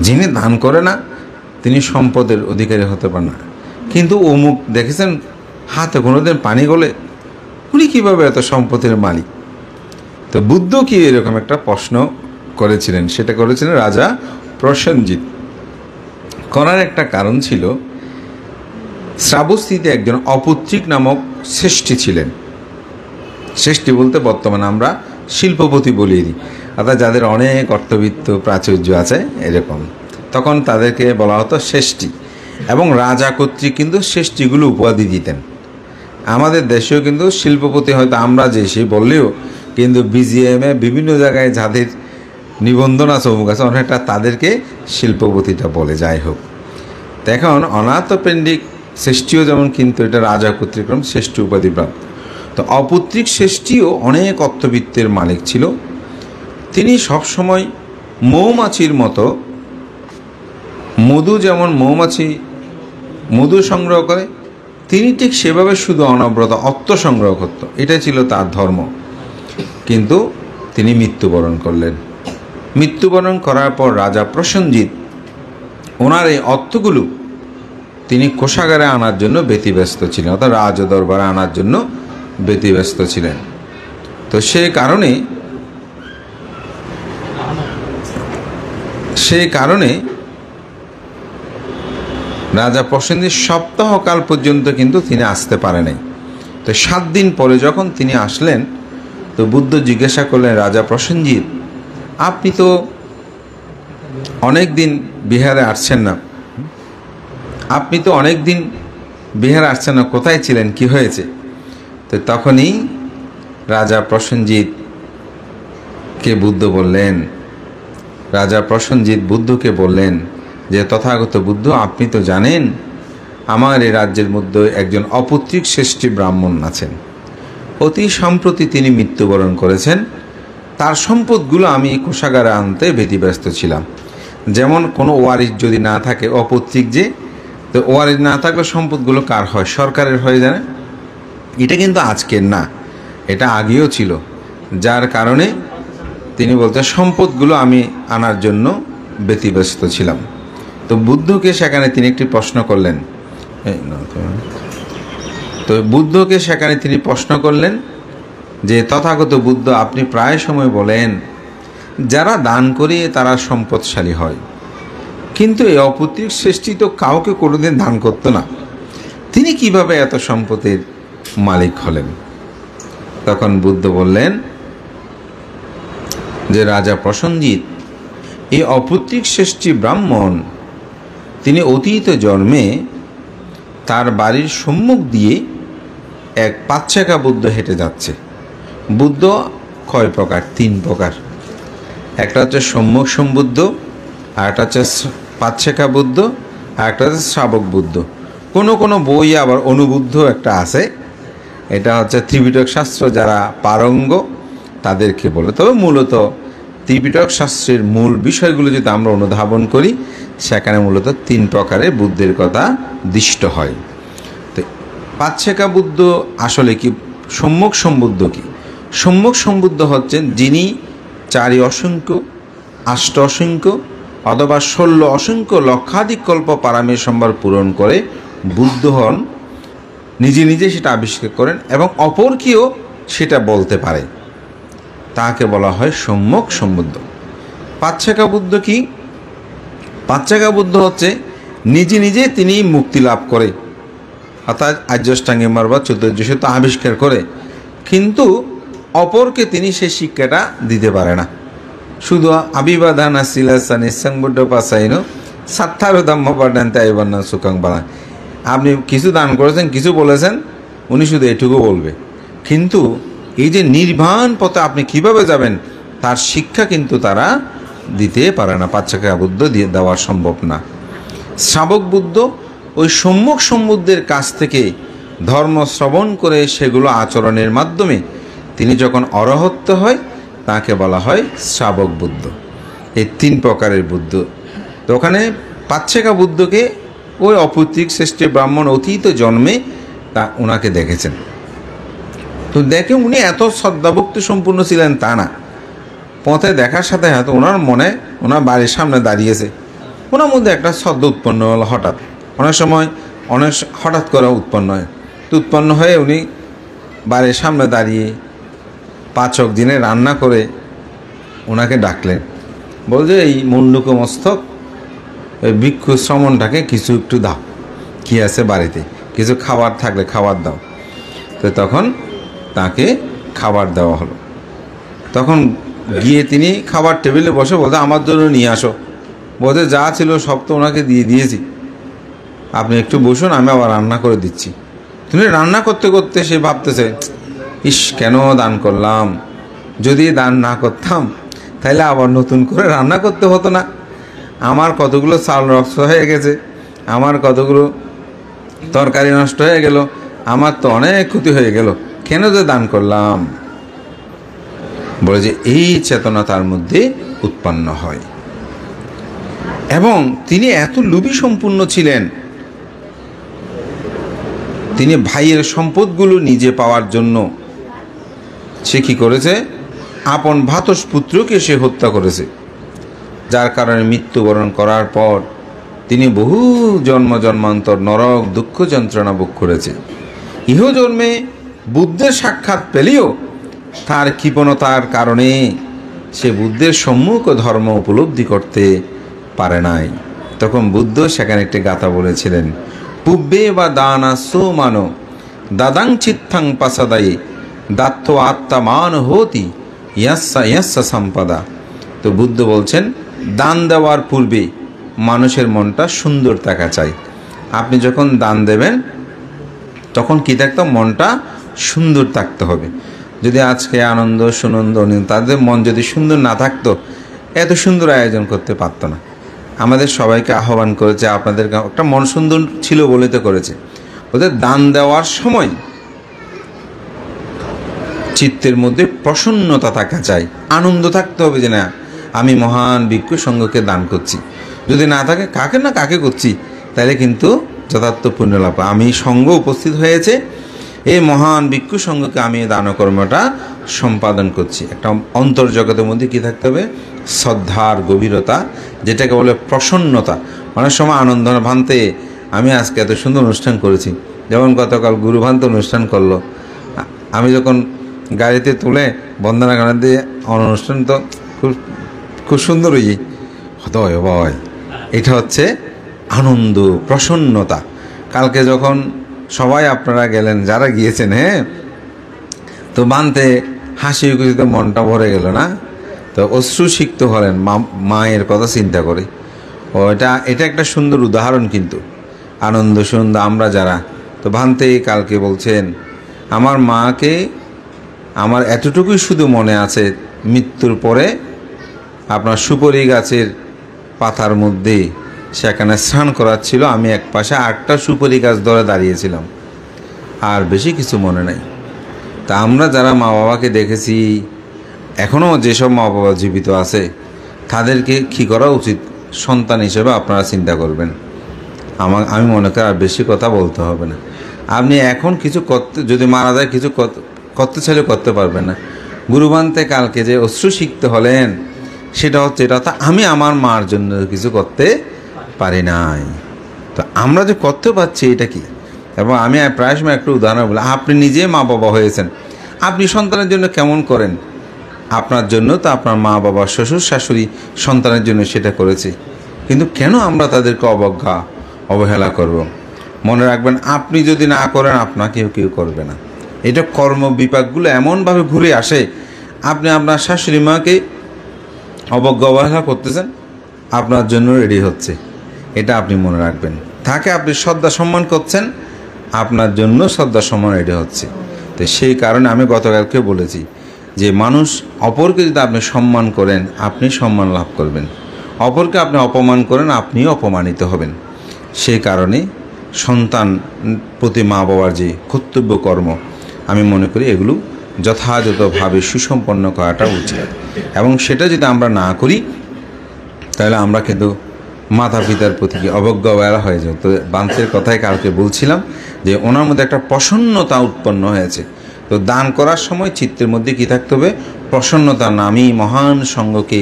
যিনি দান করে না তিনি সম্পদের অধিকারী হতে পারে না, কিন্তু অমুক দেখেছেন হাতে কোনোদিন পানি গলে, উনি কীভাবে এত সম্পদের মালিক? তো বুদ্ধ কি এরকম একটা প্রশ্ন করেছিলেন, সেটা করেছিলেন রাজা প্রসেনজিৎ। করার একটা কারণ ছিল, শ্রাবস্তিতে একজন অপুত্রিক নামক শ্রেষ্ঠী ছিলেন। শ্রেষ্ঠী বলতে বর্তমানে আমরা শিল্পপতি বলিয়ে দিই, অর্থাৎ যাদের অনেক অর্থবিত্ত প্রাচুর্য আছে এরকম, তখন তাদেরকে বলা হতো শ্রেষ্ঠী। এবং রাজা কর্তৃক কিন্তু শ্রেষ্ঠীগুলো উপাধি দিতেন। আমাদের দেশেও কিন্তু শিল্পপতি হয়তো আমরা যে সে বললেও কিন্তু বিজিএমে বিভিন্ন জায়গায় যাদের নিবন্ধন আছে অমুক আছে, অনেকটা তাদেরকে শিল্পপতিটা বলে। যাই হোক, তো এখন অনাথপ্রেন্ডিক শ্রেষ্ঠীও যেমন, কিন্তু এটা রাজা কর্তৃক শ্রেষ্ঠী উপাধি প্রাপ্ত। তো অপুত্রিক শ্রেষ্ঠীও অনেক অর্থবিত্তের মালিক ছিল। তিনি সবসময় মৌমাছির মতো, মধু যেমন মৌমাছি মধু সংগ্রহ করে, তিনি ঠিক সেভাবে শুধু অনবরত অর্থ সংগ্রহ করত, এটাই ছিল তার ধর্ম। কিন্তু তিনি মৃত্যুবরণ করলেন। মৃত্যুবরণ করার পর রাজা প্রসেনজিৎ ওনার এই অর্থগুলো তিনি কোষাগারে আনার জন্য ব্যতিব্যস্ত ছিলেন, অর্থাৎ রাজ দরবারে আনার জন্য ব্যতিব্যস্ত ছিলেন। তো সেই কারণে রাজা প্রসেনজিৎ সপ্তাহকাল পর্যন্ত কিন্তু তিনি আসতে পারে নাই। তো 7 দিন পরে যখন তিনি আসলেন, তো বুদ্ধ জিজ্ঞাসা করলেন, রাজা প্রসেনজিৎ, আপনি তো অনেক দিন বিহারে আসছেন না, আপনি তো অনেক দিন বিহারে আসছেন না, কোথায় ছিলেন, কি হয়েছে? তো তখনই রাজা প্রসেনজিৎকে বুদ্ধ বললেন, রাজা প্রসেনজিৎ বুদ্ধকে বললেন যে, তথাগত বুদ্ধ, আপনি তো জানেন আমার এই রাজ্যের মধ্যে একজন অপুত্রিক শ্রেষ্ঠী ব্রাহ্মণ আছেন, অতি সম্প্রতি তিনি মৃত্যুবরণ করেছেন। তার সম্পদগুলো আমি কোষাগারে আনতে ব্যতিব্যস্ত ছিলাম। যেমন কোনো ওয়ারিশ যদি না থাকে, অপুত্রিক যে, তো ওয়ারিশ না থাকলে সম্পদগুলো কার হয়? সরকারের হয়ে যায়। এটা কিন্তু আজকের না, এটা আগেও ছিল। যার কারণে তিনি বলতে সম্পদগুলো আমি আনার জন্য ব্যতিব্যস্ত ছিলাম। তো বুদ্ধকে সেখানে তিনি একটি প্রশ্ন করলেন, যে তথাগত বুদ্ধ, আপনি প্রায় সময় বলেন যারা দান করে তারা সম্পদশালী হয়, কিন্তু এই অপুত্রিক শ্রেষ্ঠী তো কাউকে কোনোদিন দান করতো না, তিনি কিভাবে এত সম্পত্তির মালিক হলেন? তখন বুদ্ধ বললেন যে রাজা প্রসেনজিৎ, এই অপৈতৃক শ্রেষ্ঠী ব্রাহ্মণ তিনি অতীত জন্মে তার বাড়ির সম্মুখ দিয়ে এক পাঁচচাকা বুদ্ধ হেঁটে যাচ্ছে। বুদ্ধ কয় প্রকার? 3 প্রকার। একটা হচ্ছে সম্মুখ সম্বুদ্ধ, আর একটা হচ্ছে পাঁচচাকা বুদ্ধ, আর একটা হচ্ছে শ্রাবক বুদ্ধ। কোনো কোনো বই আবার অনুবুদ্ধ একটা আছে, এটা হচ্ছে ত্রিপিটক শাস্ত্র যারা পারঙ্গ তাদেরকে বলে। তবে মূলত ত্রিপিটক শাস্ত্রের মূল বিষয়গুলো যদি আমরা অনুধাবন করি, সেখানে মূলত 3 প্রকারের বুদ্ধের কথা দৃষ্ট হয়। তো পাঁচচাকা বুদ্ধ আসলে কি? সম্মুখ সম্বুদ্ধ কি? সম্মুখ সম্বুদ্ধ হচ্ছেন যিনি 4 অসংখ্য, 8 অসংখ্য অথবা 16 অসংখ্য লক্ষাধিক কল্প পারামের সম্ভার পূরণ করে বুদ্ধ হন, নিজে নিজে সেটা আবিষ্কার করেন এবং অপরকেও সেটা বলতে পারে, তাকে বলা হয় সম্মুখ সম্বুদ্ধ। পাঁচচাকা বুদ্ধ কি? পাঁচচাকা বুদ্ধ হচ্ছে নিজে নিজে তিনি মুক্তি লাভ করে, অর্থাৎ আর্যষ্টাঙ্গিক মার্গ বা 14 সূত্র আবিষ্কার করে, কিন্তু অপরকে তিনি সেই শিক্ষাটা দিতে পারে না। শুধু আবিবাদান আসিলাসা নিঃসং বুদ্ধ পাশাইনো সাত্তারো ধম্ম পাঠান্তে আইবান্না সুখাং বানা। আপনি কিছু দান করেছেন, কিছু বলেছেন, উনি শুধু এটুকু বলবে, কিন্তু এই যে নির্বাণ পথে আপনি কিভাবে যাবেন তার শিক্ষা কিন্তু তারা দিতে পারে না। পাঁচচাকা বুদ্ধ দিয়ে দেওয়া সম্ভব না। শ্রাবক বুদ্ধ ওই সম্মুখ সম্বুদ্ধের কাছ থেকে ধর্ম শ্রবণ করে সেগুলো আচরণের মাধ্যমে তিনি যখন অরহত্য হয় তাকে বলা হয় শ্রাবক বুদ্ধ। এই 3 প্রকারের বুদ্ধ। তো ওখানে পাঁচচাকা বুদ্ধকে ওই অপৈতৃক শ্রেষ্ঠ ব্রাহ্মণ অতীত জন্মে ওনাকে দেখেছেন। তো দেখে উনি এত শ্রদ্ধাভক্তি সম্পূর্ণ ছিলেন তা না, পথে দেখার সাথে সাথে ওনার মনে, ওনার বাড়ির সামনে দাঁড়িয়েছে, ওনার মধ্যে একটা শ্রদ্ধা উৎপন্ন হলো হঠাৎ। অনেক সময় হঠাৎ করে উৎপন্ন হয়। তো উৎপন্ন হয়ে উনি বাড়ির সামনে দাঁড়িয়ে পাচক দিনে রান্না করে ওনাকে ডাকলেন, বলছে এই মুন্ডুক মস্তক ওই ভিক্ষু শ্রমণটাকে কিছু একটু দাও, কি আছে বাড়িতে, কিছু খাবার থাকলে খাবার দাও। তো তখন তাকে খাবার দেওয়া হলো। তখন গিয়ে তিনি খাবার টেবিলে বসে বলতে আমার জন্য নিয়ে আসো। বলতে যা ছিল সব তো ওনাকে দিয়ে দিয়েছি, আপনি একটু বসুন, আমি আবার রান্না করে দিচ্ছি। তিনি রান্না করতে করতে সে ভাবতেছে, ইস কেন দান করলাম, যদি দান না করতাম তাহলে আবার নতুন করে রান্না করতে হতো না, আমার কতগুলো চাল নষ্ট হয়ে গেছে, আমার কতগুলো তরকারি নষ্ট হয়ে গেল, আমার তো অনেক ক্ষতি হয়ে গেল, কেন যে দান করলাম। বলে যে এই চেতনা তার মধ্যে উৎপন্ন হয়। এবং তিনি এত লোভী সম্পূর্ণ ছিলেন, তিনি ভাইয়ের সম্পদগুলো নিজে পাওয়ার জন্য সে কী করেছে? আপন ভাতস পুত্রকে সে হত্যা করেছে, যার কারণে মৃত্যুবরণ করার পর তিনি বহু জন্ম জন্মান্তর নরক দুঃখ যন্ত্রণা ভোগ করেছে। ইহজন্মে বুদ্ধের সাক্ষাৎ পেলেও তার কৃপণতার কারণে সে বুদ্ধের সম্মুখ ধর্ম উপলব্ধি করতে পারে নাই। তখন বুদ্ধ সেখানে একটি গাথা বলেছিলেন, পুব্বে বা দানা সোমানো দাদাং চিত্তাং পাসাদায়ী দাত্ত আত্মামান হতি ইয়াস্সা ইয়াস্সা সম্পদা। তো বুদ্ধ বলছেন, দান দেওয়ার পূর্বে মানুষের মনটা সুন্দর থাকা চাই। আপনি যখন দান দেবেন তখন কী থাকতে, মনটা সুন্দর থাকতে হবে। যদি আজকে আনন্দ সুনন্দ তাদের মন যদি সুন্দর না থাকতো, এত সুন্দর আয়োজন করতে পারতো না। আমাদের সবাইকে আহ্বান করেছে, আপনাদের একটা মন সুন্দর ছিল বলে তো করেছে। ওদের দান দেওয়ার সময় চিত্তের মধ্যে প্রসন্নতা থাকা চাই, আনন্দ থাকতে হবে যে না আমি মহান ভিক্ষু সংঘকে দান করছি। যদি না থাকে কাকে না কাকে করছি, তাহলে কিন্তু যথার্থ পুণ্য লাভ। আমি সঙ্গ উপস্থিত হয়েছে, এই মহান ভিক্ষু সংঘকে আমি দানকর্মটা সম্পাদন করছি। একটা অন্তর্জগতের মধ্যে কী থাকতে হবে? শ্রদ্ধার গভীরতা, যেটাকে বলে প্রসন্নতা। অনেক সময় আনন্দ ভান্তে আমি আজকে এত সুন্দর অনুষ্ঠান করেছি, যেমন গতকাল গুরুভান্ত অনুষ্ঠান করলো, আমি যখন গাড়িতে তুলে বন্দনা গান দিয়ে অনুষ্ঠান তো খুব সুন্দর হয়ে হতয় ভয়। এটা হচ্ছে আনন্দ প্রসন্নতা। কালকে যখন সবাই আপনারা গেলেন, যারা গিয়েছেন, হ্যাঁ, তো বানতে হাসি খুশিতে মনটা ভরে গেল না? তো অশ্রুসিক্ত হলেন মায়ের কথা চিন্তা করে। ও এটা একটা সুন্দর উদাহরণ কিন্তু, আনন্দ সুন্দর আমরা যারা। তো ভান্তে কালকে বলছেন, আমার মাকে আমার এতটুকুই শুধু মনে আছে, মৃত্যুর পরে আপনার সুপারি গাছের পাতার মধ্যে সেখানে স্নান করাচ্ছিল, আমি এক পাশে 8টা সুপারি গাছ ধরে দাঁড়িয়েছিলাম, আর বেশি কিছু মনে নাই। তা আমরা যারা মা বাবাকে দেখেছি, এখনও যেসব মা বাবা জীবিত আছে, তাদেরকে কী করা উচিত সন্তান হিসেবে আপনারা চিন্তা করবেন। আমি মনে করি আর বেশি কথা বলতে হবে না। আপনি এখন কিছু করতে, যদি মারা যায় কিছু করতে চাইলে করতে পারবেন না। গুরুবান্তে কালকে যে অশ্রু শিখতে হলেন, সেটা হচ্ছে এটা তো আমি আমার মার জন্য কিছু করতে পারি নাই, তো আমরা যে করতে পারছি এটা কি। এবং আমি প্রায় সময় একটু উদাহরণ বলি, আপনি নিজে মা বাবা হয়েছেন, আপনি সন্তানের জন্য কেমন করেন? আপনার জন্য তো আপনার মা বাবা, শ্বশুর শাশুড়ি সন্তানের জন্য সেটা করেছে, কিন্তু কেন আমরা তাদেরকে অবহেলা করব? মনে রাখবেন, আপনি যদি না করেন আপনাকেও কেউ করবে না। এটা কর্ম বিপাকগুলো এমনভাবে ঘুরে আসে, আপনি আপনার শাশুড়ি মাকে অবহেলা করতেছেন, আপনার জন্য রেডি হচ্ছে, এটা আপনি মনে রাখবেন। তাকে আপনি শ্রদ্ধা সম্মান করছেন, আপনার জন্য শ্রদ্ধা সম্মান রেডি হচ্ছে। তো সেই কারণে আমি গতকালকে বলেছি যে মানুষ অপরকে যদি আপনি সম্মান করেন, আপনি সম্মান লাভ করবেন, অপরকে আপনি অপমান করেন, আপনিও অপমানিত হবেন। সেই কারণে সন্তান প্রতি মা বাবার যে কর্তব্য কর্ম, আমি মনে করি এগুলো যথাযথভাবে সুসম্পন্ন করাটা উচিত। এবং সেটা যদি আমরা না করি, তাহলে আমরা কিন্তু মাতা পিতার প্রতি অবজ্ঞা হয়ে যায়। তো বান্তের কথাই কালকে বলছিলাম যে ওনার মধ্যে একটা প্রসন্নতা উৎপন্ন হয়েছে। তো দান করার সময় চিত্তের মধ্যে কী থাকতে হবে? প্রসন্নতা। আমি মহান সঙ্গকে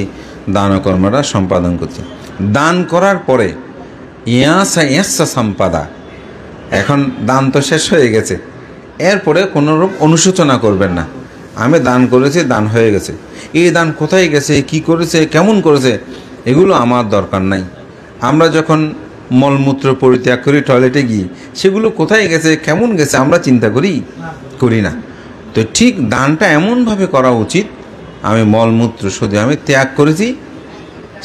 দানকর্মটা সম্পাদন করছি। দান করার পরে ইয়াসা সম্পাদা, এখন দান তো শেষ হয়ে গেছে, এরপরে কোনোরূপ অনুশোচনা করবেন না। আমি দান করেছি, দান হয়ে গেছে, এই দান কোথায় গেছে, কি করেছে, কেমন করেছে, এগুলো আমার দরকার নাই। আমরা যখন মলমূত্র পরিত্যাগ করি, টয়লেটে গিয়ে সেগুলো কোথায় গেছে, কেমন গেছে আমরা চিন্তা করি না। তো ঠিক দানটা এমনভাবে করা উচিত, আমি মলমূত্র শুধু আমি ত্যাগ করেছি,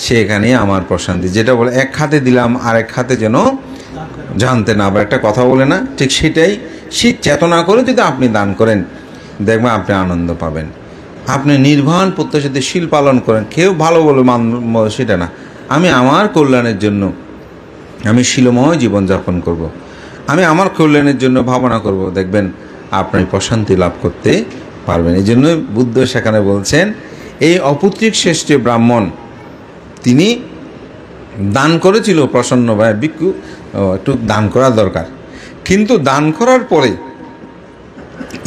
সেখানে আমার প্রশান্তি। যেটা বলে এক খাতে দিলাম আর এক খাতে যেন জানতে না, আবার একটা কথা বলে না, ঠিক সেটাই। শীত চেতনা করে যদি আপনি দান করেন, দেখবেন আপনি আনন্দ পাবেন। আপনি নির্বাণ প্রত্যাশাতে শীল পালন করেন, কেউ ভালো বলে সেটা না, আমি আমার কল্যাণের জন্য আমি শীলময় জীবনযাপন করব, আমি আমার কল্যাণের জন্য ভাবনা করব, দেখবেন আপনি প্রশান্তি লাভ করতে পারবেন। এই জন্য বুদ্ধ সেখানে বলছেন, এই অপুত্রিক শ্রেষ্ঠ ব্রাহ্মণ তিনি দান করেছিল প্রসন্নভাবে, ভিক্ষু একটু দান করা দরকার, কিন্তু দান করার পরে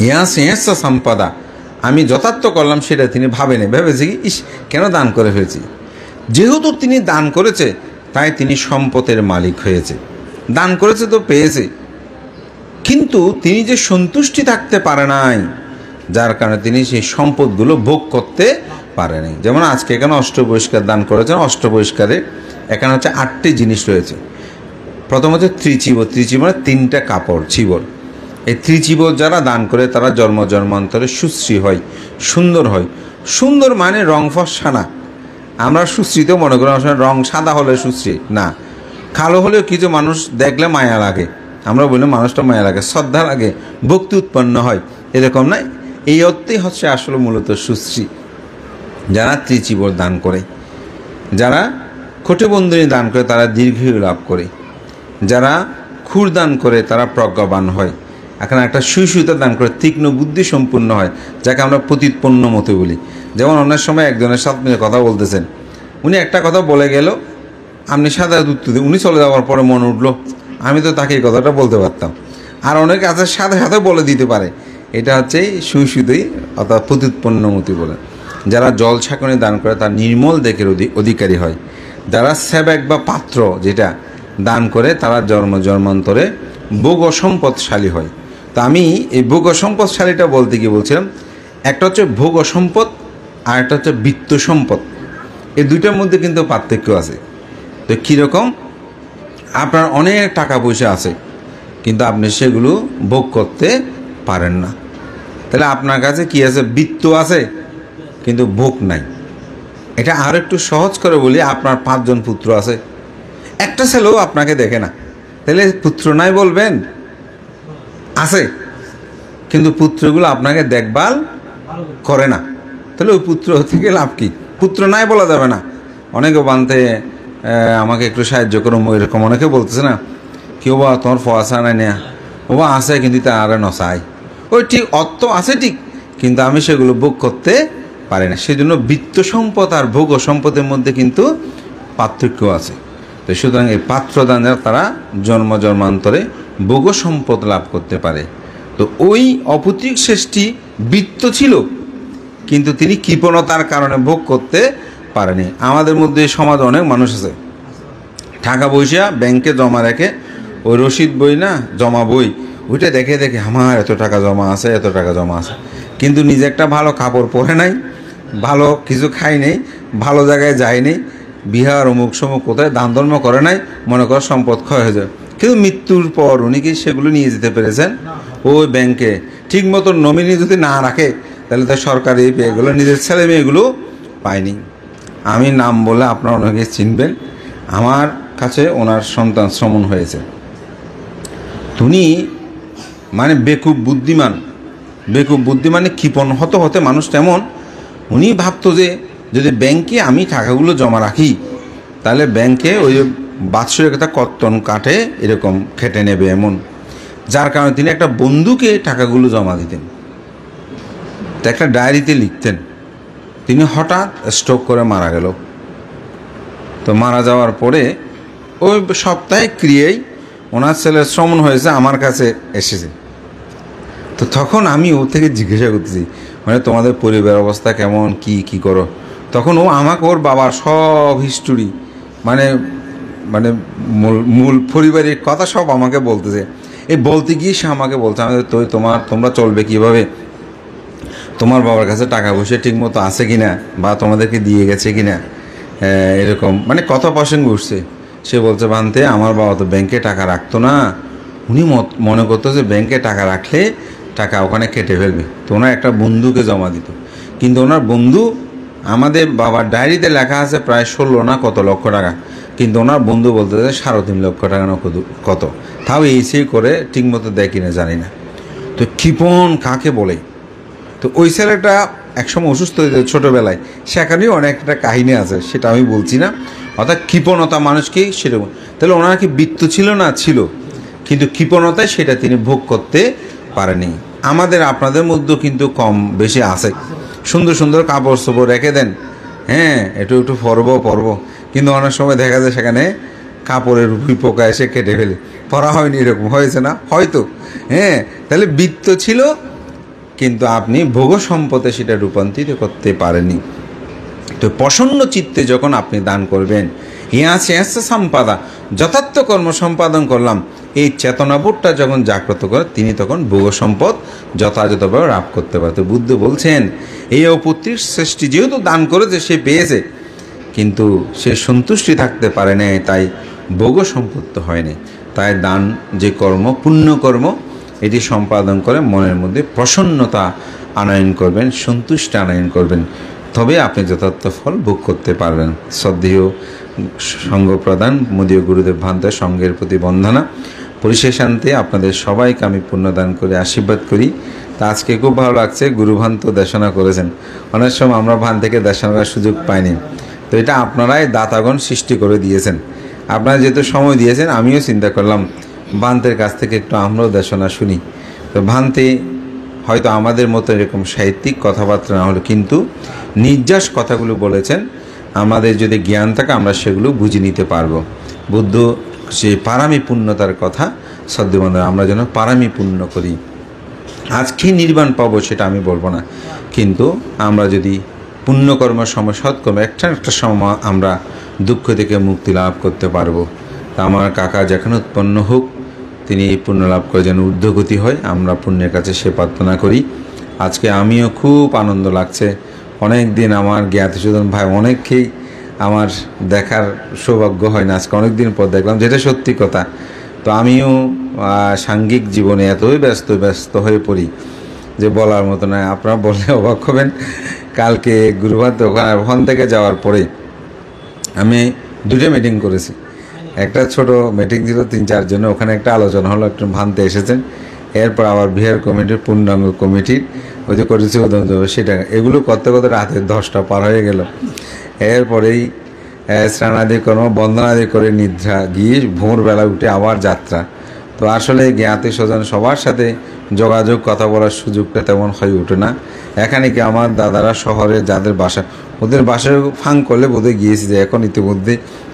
ইয়াসা সম্পদা, আমি যথার্থ করলাম সেটা তিনি ভেবেছে কি, ইস কেন দান করে ফেলছি। যেহেতু তিনি দান করেছে, তাই তিনি সম্পদের মালিক হয়েছে। দান করেছে তো পেয়েছে, কিন্তু তিনি যে সন্তুষ্টি থাকতে পারে নাই, যার কারণে তিনি সেই সম্পদগুলো ভোগ করতে পারে নাই। যেমন আজকে এখানে অষ্টবহিষ্কার দান করেছেন, অষ্টবহিষ্কারে এখানে হচ্ছে 8টি জিনিস রয়েছে। প্রথম হচ্ছে ত্রিচিবর, মানে 3টা কাপড় চিবর। এই ত্রিচিবর যারা দান করে তারা জন্মান্তরে সুশ্রী হয়, সুন্দর হয়। সুন্দর মানে রং ফর্সা না, আমরা সুশ্রীতেও মনে করি রং সাদা হলে সুশ্রী না, কালো হলেও কিছু মানুষ দেখলে মায়া লাগে, আমরা বলি মানুষটা মায়া লাগে, শ্রদ্ধা লাগে, ভক্তি উৎপন্ন হয়, এরকম না। এই অর্থেই হচ্ছে আসলে মূলত সুশ্রী যারা ত্রিচিবর দান করে, যারা কটিবন্ধনী দান করে তারা দীর্ঘায়ু লাভ করে, যারা ক্ষুর দান করে তারা প্রজ্ঞাবান হয়, এখানে একটা সুইসুতা দান করে তীক্ষ্ণ বুদ্ধি সম্পূর্ণ হয়, যাকে আমরা পতিতপন্ন মতো বলি। যেমন অনেক সময় একজনের সাথে কথা বলতেছেন, উনি একটা কথা বলে গেল, আপনি সাদা উত্তর দিন, উনি চলে যাওয়ার পরে মনে উঠলো আমি তো তাকে এই কথাটা বলতে পারতাম। আর অনেকে আছে সাথে সাথে বলে দিতে পারে, এটা হচ্ছে সুইসুতই অর্থাৎ পতিতপন্নমতি বলে। যারা জল ছাঁকনি দান করে তার নির্মল দেখের অধিকারী হয়। যারা সেবক বা পাত্র যেটা দান করে তারা জন্মান্তরে ভোগ সম্পদশালী হয়। তা আমি এই ভোগ সম্পদশালীটা বলতে গিয়ে বলছিলাম, একটা হচ্ছে ভোগ সম্পদ আর একটা হচ্ছে বিত্ত সম্পদ। এই দুইটার মধ্যে কিন্তু পার্থক্য আছে। তো কীরকম, আপনার অনেক টাকা পয়সা আছে, কিন্তু আপনি সেগুলো ভোগ করতে পারেন না। তাহলে আপনার কাছে কি আছে? বৃত্ত আছে কিন্তু ভোগ নাই। এটা আর একটু সহজ করে বলি, আপনার 5 জন পুত্র আছে, একটা ছেলেও আপনাকে দেখে না, তাহলে পুত্র নাই বলবেন? আছে, কিন্তু পুত্রগুলো আপনাকে দেখভাল করে না, তাহলে ওই পুত্র থেকে লাভ কি? পুত্র নাই বলা যাবে না। অনেকে বানতে আমাকে একটু সাহায্য করুন এরকম অনেকে বলতেছে না, কেউ বা তোমার ফোয়াশা নাই না, ও বা আছে কিন্তু তা আর নসাই, ওই ঠিক অর্থ আছে ঠিক, কিন্তু আমি সেগুলো ভোগ করতে পারি না। সেজন্য বৃত্ত সম্পদ আর ভোগ সম্পদের মধ্যে কিন্তু পার্থক্য আছে। তো সুতরাং এই পাত্রদান তারা জন্ম জন্মান্তরে ভোগ সম্পদ লাভ করতে পারে। তো ওই অপৈতৃক শ্রেষ্ঠী বৃত্ত ছিল, কিন্তু তিনি কৃপণতার কারণে ভোগ করতে পারেনি। আমাদের মধ্যে সমাজে অনেক মানুষ আছে, টাকা পয়সা ব্যাংকে জমা রেখে, ওই রসিদ বই না জমা বই, ওইটা দেখে দেখে আমার এত টাকা জমা আছে, এত টাকা জমা আছে, কিন্তু নিজে একটা ভালো কাপড় পরে নাই, ভালো কিছু খাই নেই, ভালো জায়গায় যায় নেই, বিহার অমুক সমুক কোথায় দান ধর্ম করে নাই, মনে কর সম্পদ ক্ষয় হয়ে যায়। কিন্তু মৃত্যুর পর উনি কি সেগুলো নিয়ে যেতে পেরেছেন? ওই ব্যাংকে ঠিক মতো নমিনি যদি না রাখে, তাহলে তো সরকারি এগুলো নিজের ছেলে মেয়েগুলো পায়নি। আমি নাম বলে আপনারা অনেকে চিনবেন, আমার কাছে ওনার সন্তান শ্রমণ হয়েছে। উনি মানে বেকুব বুদ্ধিমান, বেকুব বুদ্ধিমানে কৃপণ হতে হতে মানুষ তেমন, উনি ভাবতো যে যদি ব্যাংকে আমি টাকাগুলো জমা রাখি, তাহলে ব্যাংকে ওই বাৎসরিক একটা কর্তন কাটে এরকম খেটে নেবে এমন, যার কারণে তিনি একটা বন্ধুকে টাকাগুলো জমা দিতেন, তো একটা ডায়েরিতে লিখতেন। তিনি হঠাৎ স্ট্রোক করে মারা গেল। তো মারা যাওয়ার পরে ওই সপ্তাহে ক্রিয়েই ওনার ছেলের শ্রমণ হয়েছে, আমার কাছে এসেছে। তো তখন আমি ও থেকে জিজ্ঞাসা করতেছি, মানে তোমাদের পরিবার অবস্থা কেমন, কি করো? তখন ও আমাকে ওর বাবার সব হিস্টোরি, মানে মানে মূল পরিবারের কথা সব আমাকে বলতেছে। এই বলতে গিয়ে সে আমাকে বলছে, আমাদের তোমরা চলবে কিভাবে, তোমার বাবার কাছে টাকা পয়সা ঠিক মতো আছে কিনা, বা তোমাদেরকে দিয়ে গেছে কিনা, এরকম মানে কথা প্রসঙ্গে উঠছে। সে বলছে, বানতে আমার বাবা তো ব্যাংকে টাকা রাখতো না, উনি মনে করতো যে ব্যাংকে টাকা রাখলে টাকা ওখানে কেটে ফেলবে, তো ওনার একটা বন্ধুকে জমা দিত। কিন্তু ওনার বন্ধু, আমাদের বাবার ডায়েরিতে লেখা আছে প্রায় 16 না কত লক্ষ টাকা, কিন্তু ওনার বন্ধু বলতে 3.5 লক্ষ টাকা না কত, তাও এই করে ঠিকমতো দেয় কিনা জানি না। তো কৃপণ কাকে বলে? তো ওই ছেলেটা একসময় অসুস্থ হয়েছে ছোটোবেলায়, সেখানেও অনেক একটা কাহিনী আছে, সেটা আমি বলছি না। অর্থাৎ কৃপণতা মানুষকেই সেরকম। তাহলে ওনার কি বৃত্ত ছিল না? ছিল, কিন্তু কৃপণতায় সেটা তিনি ভোগ করতে পারেনি। আমাদের আপনাদের মধ্যেও কিন্তু কম বেশি আছে, সুন্দর সুন্দর কাপড় চোপড় রেখে দেন, হ্যাঁ একটু পরব, কিন্তু অনেক সময় দেখা যায় সেখানে কাপড়ের রুই পোকা এসে কেটে ফেলে, পরা হয়নি, এরকম হয়েছে না হয়তো? হ্যাঁ, তাহলে বৃত্ত ছিল, কিন্তু আপনি ভোগ সম্পদে সেটা রূপান্তরিত করতে পারেননি। তো প্রসন্ন চিত্তে যখন আপনি দান করবেন, হিয়াছে সম্পাদা, যথার্থ কর্ম সম্পাদন করলাম, এই চেতনাবোধটা যখন জাগ্রত করে, তিনি তখন ভোগ সম্পদ যথাযথভাবে লাভ করতে পারে। তো বুদ্ধ বলছেন, এই অপৈতৃক সৃষ্টি যেহেতু দান করেছে, সে পেয়েছে, কিন্তু সে সন্তুষ্টি থাকতে পারে না, তাই ভোগ সম্পদ তো হয়নি। তাই দান যে কর্ম, পুণ্যকর্ম, এটি সম্পাদন করে মনের মধ্যে প্রসন্নতা আনয়ন করবেন, সন্তুষ্টি আনয়ন করবেন, তবে আপনি যথার্থ ফল ভোগ করতে পারবেন। শ্রদ্ধেয় সঙ্গ প্রদান মোদীয় গুরুদেব ভান্তে সঙ্গের প্রতি বন্দনা। পরিশেষান্তে আপনাদের সবাইকে আমি পুণ্যদান করে আশীর্বাদ করি। তা আজকে খুব ভালো লাগছে, গুরুভান্ত দেশনা করেছেন। অনেক সময় আমরা ভান থেকে দেশনা করার সুযোগ পাইনি, তো এটা আপনারাই দাতাগণ সৃষ্টি করে দিয়েছেন। আপনারা যেহেতু সময় দিয়েছেন, আমিও চিন্তা করলাম ভান্তের কাছ থেকে একটু আমরাও দেশনা শুনি। তো ভান্তে হয়তো আমাদের মতো এরকম সাহিত্যিক কথাবার্তা না হলো, কিন্তু নির্যাস কথাগুলো বলেছেন, আমাদের যদি জ্ঞান থাকে আমরা সেগুলো বুঝে নিতে পারবো। বুদ্ধ সেই পারামি পুণ্যতার কথা সদ্যবন্ধ, আমরা যেন পারামি পুণ্য করি। আজকে নির্বাণ পাবো সেটা আমি বলবো না, কিন্তু আমরা যদি পুণ্যকর্ম সময় সৎকর্ম একটা সময় আমরা দুঃখ থেকে মুক্তি লাভ করতে পারবো। তা আমার কাকা যেখানে উৎপন্ন হোক, তিনি এই পুণ্য লাভ করে যেন ঊর্ধ্বগতি হয়, আমরা পুণ্যের কাছে সে প্রার্থনা করি। আজকে আমিও খুব আনন্দ লাগছে। অনেক দিন আমার জ্ঞাতিস্বজন ভাই অনেককেই আমার দেখার সৌভাগ্য হয় না, আজকে অনেক দিন পর দেখলাম, যেটা সত্যি কথা। তো আমিও সাংঘিক জীবনে এতই ব্যস্ত হয়ে পড়ি যে বলার মতো নয়। আপনারা বললে অবাক হবেন, কালকে গুরুবার ওখান থেকে যাওয়ার পরে আমি 2টা মিটিং করেছি। একটা ছোট মিটিং ছিল 3-4 জনের, ওখানে একটা আলোচনা হলো, একটু ভানতে এসেছেন। এরপর আবার বিহার কমিটির পূর্ণাঙ্গ কমিটির ওই যে করেছি সেটা, এগুলো করতে করতে রাতে 10টা পার হয়ে গেল। এরপরেই স্নানাদি কর্ম বন্দনাদি করে নিদ্রা গিয়ে ভোরবেলা উঠে আবার যাত্রা। তো আসলে জ্ঞাতি স্বজন সবার সাথে যোগাযোগ কথা বলার সুযোগটা তেমন হয়ে ওঠে না। এখানে কি আমার দাদারা শহরে যাদের বাসা, ওদের বাসায় ফাং করলে বোধহয় গিয়েছি, যে এখন ইতিমধ্যে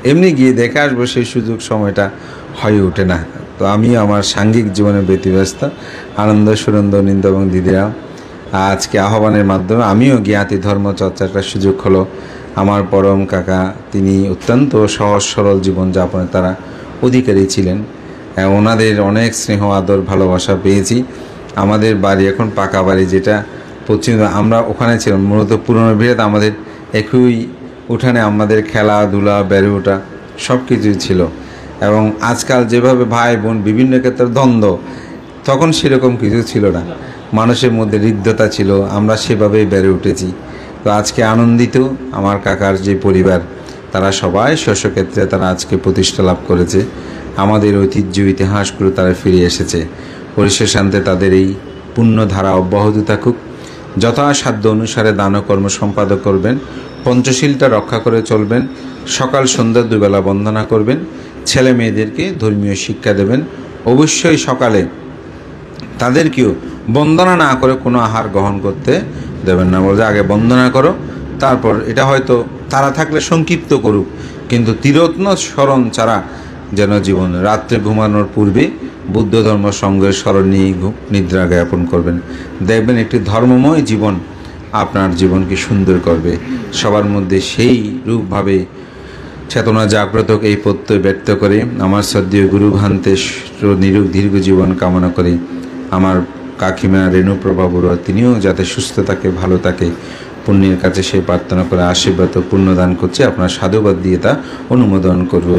এমনি গিয়ে দেখে আসবো সেই সুযোগ সময়টা হয়ে ওঠে না। তো আমি আমার সাংঘিক জীবনে ব্যতিব্যস্ত। আনন্দ সুনন্দ নিন্দ এবং দিদিরা আজকে আহ্বানের মাধ্যমে আমিও জ্ঞাতি ধর্ম চর্চার সুযোগ হলো। আমার পরম কাকা তিনি অত্যন্ত সহজ সরল জীবনযাপনে তারা অধিকারী ছিলেন। ওনাদের অনেক স্নেহ আদর ভালোবাসা পেয়েছি। আমাদের বাড়ি এখন পাকা বাড়ি, যেটা পশ্চিম আমরা ওখানে ছিলাম মূলত পুরনো বিয়েতে আমাদের একই উঠানে আমাদের খেলাধুলা বেড়ে ওঠা সব কিছুই ছিল। এবং আজকাল যেভাবে ভাই বোন বিভিন্ন ক্ষেত্রে দ্বন্দ্ব, তখন সেরকম কিছু ছিল না, মানুষের মধ্যে হৃদ্যতা ছিল, আমরা সেভাবেই বেড়ে উঠেছি। তো আজকে আনন্দিত আমার কাকার যে পরিবার, তারা সবাই শস্যক্ষেত্রে তারা আজকে প্রতিষ্ঠা লাভ করেছে। আমাদের ঐতিহ্য ইতিহাসগুলো তারা ফিরে এসেছে। পরিশেষান্তে তাদের এই পুণ্যধারা অব্যাহত থাকুক। যথাসাধ্য অনুসারে দানকর্ম সম্পাদন করবেন, পঞ্চশীলটা রক্ষা করে চলবেন, সকাল সন্ধ্যা 2 বেলা বন্দনা করবেন, ছেলে মেয়েদেরকে ধর্মীয় শিক্ষা দেবেন। অবশ্যই সকালে তাদেরকেও বন্দনা না করে কোনো আহার গ্রহণ করতে দেবেন না, বলছে আগে বন্দনা করো, তারপর এটা হয়তো তারা থাকলে সংক্ষিপ্ত করুক, কিন্তু তিরত্ন স্মরণ ছাড়া যেন জীবন রাত্রে ঘুমানোর পূর্বে বুদ্ধ ধর্ম সঙ্গের স্মরণ নিয়ে নিদ্রা জ্ঞাপন করবেন। দেখবেন একটি ধর্মময় জীবন আপনার জীবনকে সুন্দর করবে। সবার মধ্যে সেই রূপভাবে চেতনা জাগ্রত এই প্রত্যয় ব্যক্ত করে আমার শ্রদ্ধেয় গুরু ভান্তে নিরোগ দীর্ঘ জীবন কামনা করে আমার কাকিমা রেণুপ্রভা বড়ুয়া তিনিও যাতে সুস্থ থাকে, ভালো থাকে, পুণ্যের কাছে সে প্রার্থনা করে আশীর্বাদ ও পুণ্যদান করছে। আপনার সাধুবাদ দিয়ে তা অনুমোদন করব।